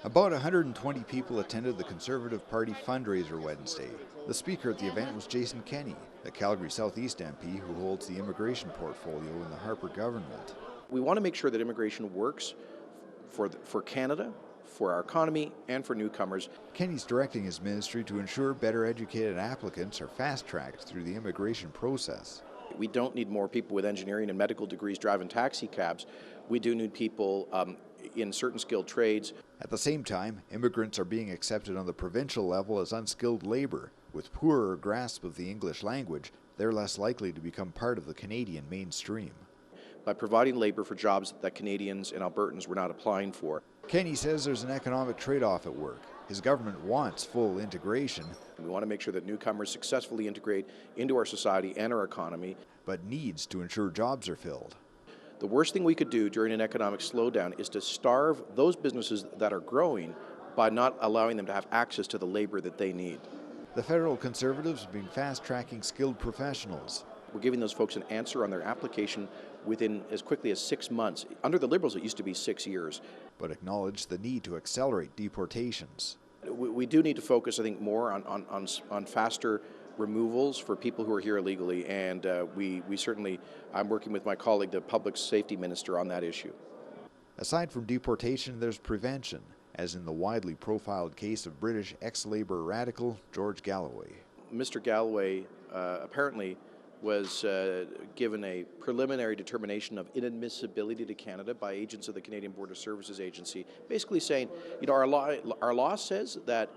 About 120 people attended the Conservative Party fundraiser Wednesday. The speaker at the event was Jason Kenney, a Calgary Southeast MP who holds the immigration portfolio in the Harper government. We want to make sure that immigration works for Canada, for our economy, and for newcomers. Kenney's directing his ministry to ensure better educated applicants are fast-tracked through the immigration process. We don't need more people with engineering and medical degrees driving taxi cabs. We do need people in certain skilled trades. At the same time, immigrants are being accepted on the provincial level as unskilled labor. With poorer grasp of the English language, they're less likely to become part of the Canadian mainstream. By providing labor for jobs that Canadians and Albertans were not applying for. Kenney says there's an economic trade-off at work. His government wants full integration. We want to make sure that newcomers successfully integrate into our society and our economy. But needs to ensure jobs are filled. The worst thing we could do during an economic slowdown is to starve those businesses that are growing by not allowing them to have access to the labor that they need. The federal Conservatives have been fast-tracking skilled professionals. We're giving those folks an answer on their application within as quickly as 6 months. Under the Liberals, it used to be 6 years. But acknowledge the need to accelerate deportations. We do need to focus, I think, more on faster removals for people who are here illegally, and we certainly, I'm working with my colleague, the Public Safety Minister, on that issue. Aside from deportation, there's prevention, as in the widely profiled case of British ex-Labour radical George Galloway. Mr. Galloway apparently was given a preliminary determination of inadmissibility to Canada by agents of the Canadian Border Services Agency, basically saying, you know, our law says that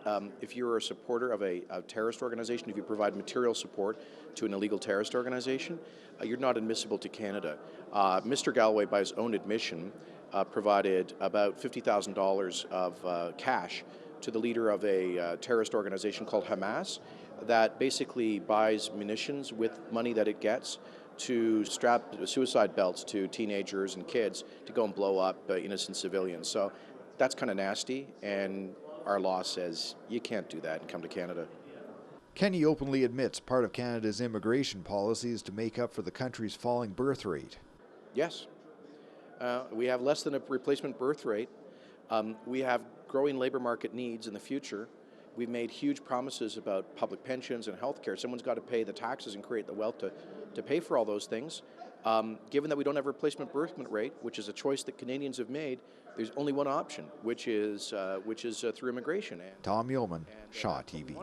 if you're a supporter of a terrorist organization, if you provide material support to an illegal terrorist organization, you're not admissible to Canada. Mr. Galloway, by his own admission, provided about $50,000 of cash to the leader of a terrorist organization called Hamas that basically buys munitions with money that it gets to strap suicide belts to teenagers and kids to go and blow up innocent civilians. So that's kind of nasty, and our law says you can't do that and come to Canada. Kenney openly admits part of Canada's immigration policy is to make up for the country's falling birth rate. Yes. We have less than a replacement birth rate. We have growing labor market needs in the future. We've made huge promises about public pensions and health care. Someone's got to pay the taxes and create the wealth to pay for all those things. Given that we don't have a replacement birth rate, which is a choice that Canadians have made, there's only one option, which is through immigration. Tom Yeoman, Shaw TV.